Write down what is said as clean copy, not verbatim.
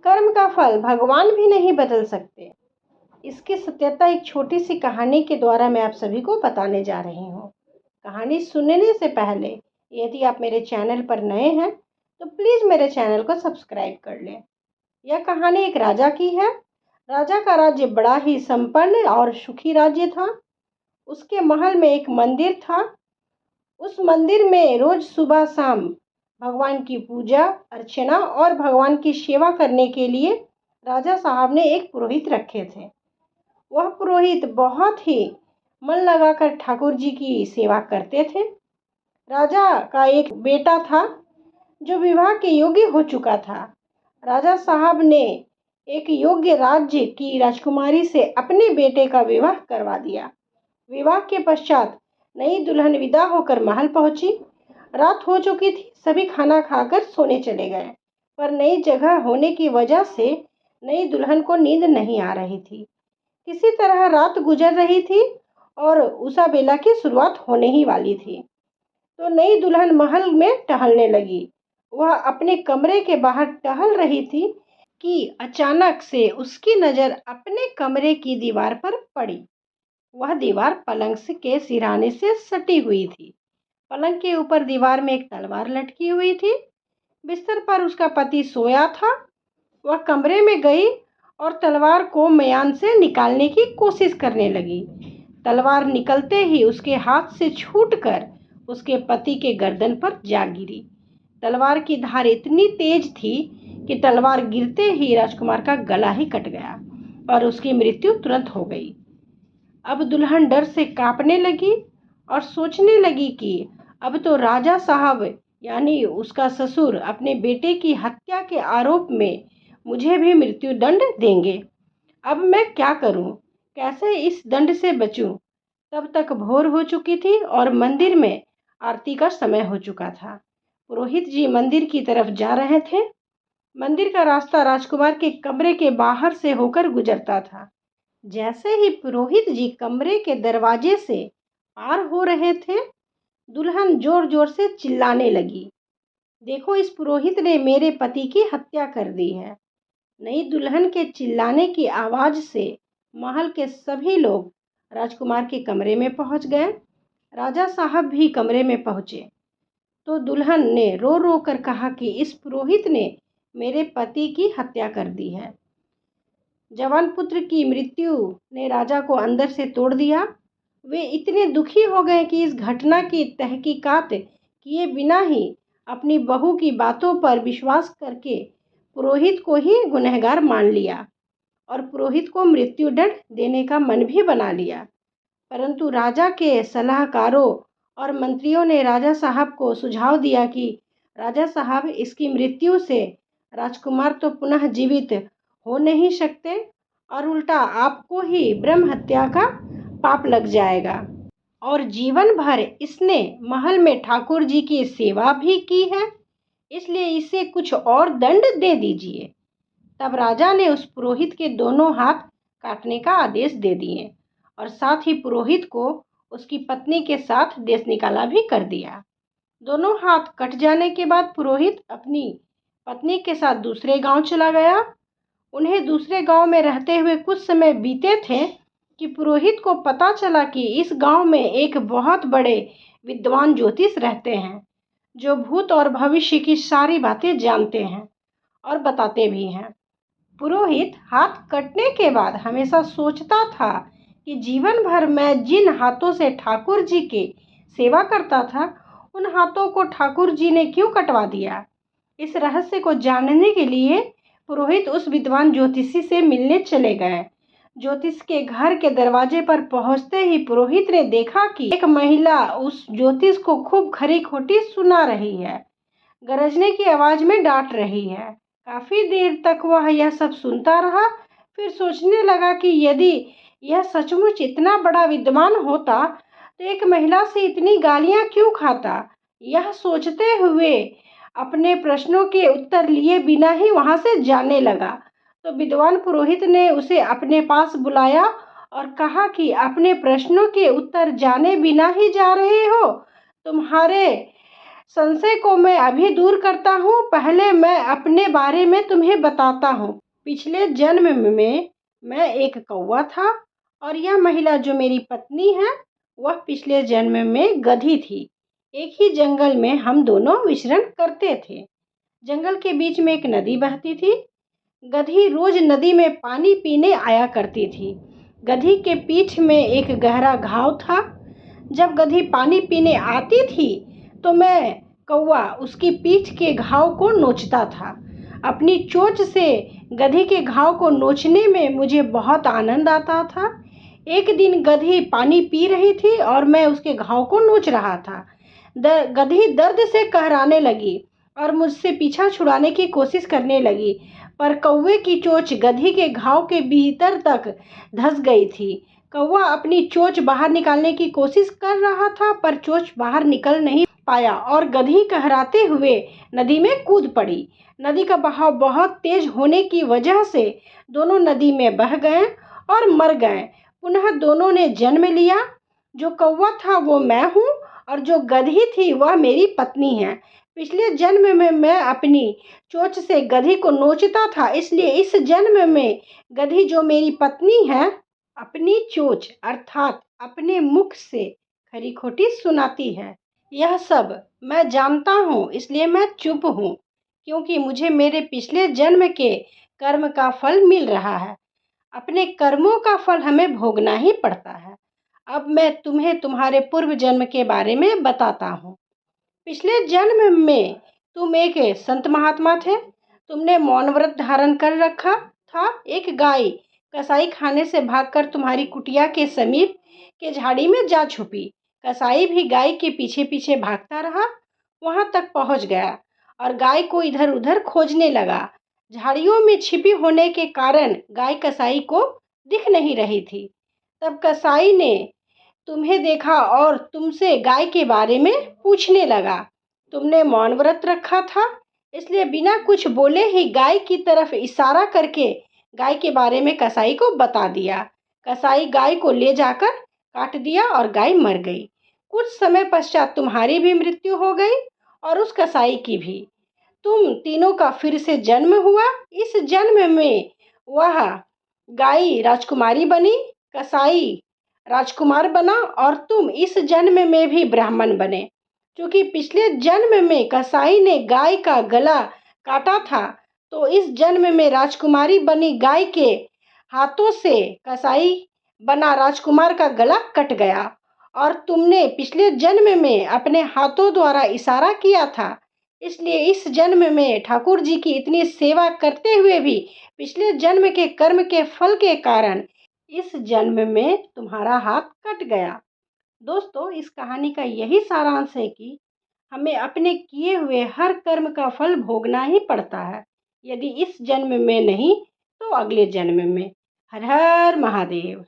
कर्म का फल भगवान भी नहीं बदल सकते। इसकी सत्यता एक छोटी सी कहानी के द्वारा मैं आप सभी को बताने जा रही हूँ। कहानी सुनने से पहले यदि आप मेरे चैनल पर नए हैं तो प्लीज़ मेरे चैनल को सब्सक्राइब कर लें। यह कहानी एक राजा की है। राजा का राज्य बड़ा ही संपन्न और सुखी राज्य था। उसके महल में एक मंदिर था। उस मंदिर में रोज सुबह शाम भगवान की पूजा अर्चना और भगवान की सेवा करने के लिए राजा साहब ने एक पुरोहित रखे थे। वह पुरोहित बहुत ही मन लगाकर ठाकुर जी की सेवा करते थे। राजा का एक बेटा था जो विवाह के योग्य हो चुका था। राजा साहब ने एक योग्य राज्य की राजकुमारी से अपने बेटे का विवाह करवा दिया। विवाह के पश्चात नई दुल्हन विदा होकर महल पहुंची। रात हो चुकी थी। सभी खाना खाकर सोने चले गए, पर नई जगह होने की वजह से नई दुल्हन को नींद नहीं आ रही थी। किसी तरह रात गुजर रही थी और उषा बेला की शुरुआत होने ही वाली थी। तो नई दुल्हन महल में टहलने लगी। वह अपने कमरे के बाहर टहल रही थी कि अचानक से उसकी नज़र अपने कमरे की दीवार पर पड़ी। वह दीवार पलंग के सिरहाने से सटी हुई थी। पलंग के ऊपर दीवार में एक तलवार लटकी हुई थी। बिस्तर पर उसका पति सोया था। वह कमरे में गई और तलवार को म्यान से निकालने की कोशिश करने लगी। तलवार निकलते ही उसके हाथ से छूटकर उसके पति के गर्दन पर जा गिरी। तलवार की धार इतनी तेज थी कि तलवार गिरते ही राजकुमार का गला ही कट गया और उसकी मृत्यु तुरंत हो गई। अब दुल्हन डर से कांपने लगी और सोचने लगी कि अब तो राजा साहब यानी उसका ससुर अपने बेटे की हत्या के आरोप में मुझे भी मृत्यु दंड देंगे। अब मैं क्या करूं? कैसे इस दंड से बचूं? तब तक भोर हो चुकी थी और मंदिर में आरती का समय हो चुका था। पुरोहित जी मंदिर की तरफ जा रहे थे। मंदिर का रास्ता राजकुमार के कमरे के बाहर से होकर गुजरता था। जैसे ही पुरोहित जी कमरे के दरवाजे से पार हो रहे थे, दुल्हन जोर जोर से चिल्लाने लगी, देखो, इस पुरोहित ने मेरे पति की हत्या कर दी है। नई दुल्हन के चिल्लाने की आवाज से महल के सभी लोग राजकुमार के कमरे में पहुंच गए। राजा साहब भी कमरे में पहुंचे तो दुल्हन ने रो रो कर कहा कि इस पुरोहित ने मेरे पति की हत्या कर दी है। जवान पुत्र की मृत्यु ने राजा को अंदर से तोड़ दिया। वे इतने दुखी हो गए कि इस घटना की तहकीकात किए बिना ही अपनी बहू की बातों पर विश्वास करके पुरोहित को ही गुनहगार मान लिया और पुरोहित को मृत्यु दंड देने का मन भी बना लिया। परंतु राजा के सलाहकारों और मंत्रियों ने राजा साहब को सुझाव दिया कि राजा साहब, इसकी मृत्यु से राजकुमार तो पुनः जीवित हो नहीं सकते और उल्टा आपको ही ब्रह्म हत्या का पाप लग जाएगा। और जीवन भर इसने महल में ठाकुर जी की सेवा भी की है, इसलिए इसे कुछ और दंड दे दीजिए। तब राजा ने उस पुरोहित के दोनों हाथ काटने का आदेश दे दिए और साथ ही पुरोहित को उसकी पत्नी के साथ देश निकाला भी कर दिया। दोनों हाथ कट जाने के बाद पुरोहित अपनी पत्नी के साथ दूसरे गांव चला गया। उन्हें दूसरे गांव में रहते हुए कुछ समय बीते थे कि पुरोहित को पता चला कि इस गांव में एक बहुत बड़े विद्वान ज्योतिष रहते हैं जो भूत और भविष्य की सारी बातें जानते हैं और बताते भी हैं। पुरोहित हाथ कटने के बाद हमेशा सोचता था कि जीवन भर मैं जिन हाथों से ठाकुर जी की सेवा करता था, उन हाथों को ठाकुर जी ने क्यों कटवा दिया। इस रहस्य को जानने के लिए पुरोहित उस विद्वान ज्योतिषी से मिलने चले गए। ज्योतिष के घर के दरवाजे पर पहुंचते ही पुरोहित ने देखा कि एक महिला उस ज्योतिष को खूब खरी खोटी सुना रही है, गरजने की आवाज में डांट रही है। काफी देर तक वह यह सब सुनता रहा। फिर सोचने लगा कि यदि यह सचमुच इतना बड़ा विद्वान होता तो एक महिला से इतनी गालियां क्यों खाता। यह सोचते हुए अपने प्रश्नों के उत्तर लिए बिना ही वहां से जाने लगा। तो विद्वान पुरोहित ने उसे अपने पास बुलाया और कहा कि अपने प्रश्नों के उत्तर जाने बिना ही जा रहे हो। तुम्हारे संशय को मैं अभी दूर करता हूँ। पहले मैं अपने बारे में तुम्हें बताता हूँ। पिछले जन्म में मैं एक कौवा था और यह महिला जो मेरी पत्नी है वह पिछले जन्म में गधी थी। एक ही जंगल में हम दोनों विचरण करते थे। जंगल के बीच में एक नदी बहती थी। गधी रोज नदी में पानी पीने आया करती थी। गधी के पीठ में एक गहरा घाव था। जब गधी पानी पीने आती थी तो मैं कौवा उसकी पीठ के घाव को नोचता था। अपनी चोंच से गधी के घाव को नोचने में मुझे बहुत आनंद आता था। एक दिन गधी पानी पी रही थी और मैं उसके घाव को नोच रहा था। गधी दर्द से कहराने लगी और मुझसे पीछा छुड़ाने की कोशिश करने लगी, पर कौवे की चोंच गधी के घाव के भीतर तक धंस गई थी। कौवा अपनी चोंच बाहर निकालने की कोशिश कर रहा था, पर चोंच बाहर निकल नहीं पाया और गधी कहराते हुए नदी में कूद पड़ी। नदी का बहाव बहुत तेज होने की वजह से दोनों नदी में बह गए और मर गए। पुनः दोनों ने जन्म लिया। जो कौवा था वो मैं हूँ और जो गधी थी वह मेरी पत्नी है। पिछले जन्म में मैं अपनी चोंच से गधी को नोचता था, इसलिए इस जन्म में गधी जो मेरी पत्नी है अपनी चोंच अर्थात अपने मुख से खरी खोटी सुनाती है। यह सब मैं जानता हूँ, इसलिए मैं चुप हूँ, क्योंकि मुझे मेरे पिछले जन्म के कर्म का फल मिल रहा है। अपने कर्मों का फल हमें भोगना ही पड़ता है। अब मैं तुम्हें तुम्हारे पूर्व जन्म के बारे में बताता हूँ। पिछले जन्म में तुम एक संत महात्मा थे। तुमने मौन व्रत धारण कर रखा था। एक गाय कसाई खाने से भागकर तुम्हारी कुटिया के समीप के झाड़ी में जा छुपी। कसाई भी गाय के पीछे पीछे भागता रहा, वहां तक पहुंच गया और गाय को इधर उधर खोजने लगा। झाड़ियों में छिपी होने के कारण गाय कसाई को दिख नहीं रही थी। तब कसाई ने तुम्हें देखा और तुमसे गाय के बारे में पूछने लगा। तुमने मौन व्रत रखा था, इसलिए बिना कुछ बोले ही गाय की तरफ इशारा करके गाय के बारे में कसाई को बता दिया। कसाई गाय को ले जाकर काट दिया और गाय मर गई। कुछ समय पश्चात तुम्हारी भी मृत्यु हो गई और उस कसाई की भी। तुम तीनों का फिर से जन्म हुआ। इस जन्म में वह गाय राजकुमारी बनी, कसाई राजकुमार बना और तुम इस जन्म में भी ब्राह्मण बने। क्योंकि पिछले जन्म में कसाई ने गाय का गला काटा था, तो इस जन्म में राजकुमारी बनी गाय के हाथों से कसाई बना राजकुमार का गला कट गया और तुमने पिछले जन्म में अपने हाथों द्वारा इशारा किया था। इसलिए इस जन्म में ठाकुर जी की इतनी सेवा करते हुए भी पिछले जन्म के कर्म के फल के कारण इस जन्म में तुम्हारा हाथ कट गया। दोस्तों, इस कहानी का यही सारांश है कि हमें अपने किए हुए हर कर्म का फल भोगना ही पड़ता है। यदि इस जन्म में नहीं तो अगले जन्म में। हर हर महादेव।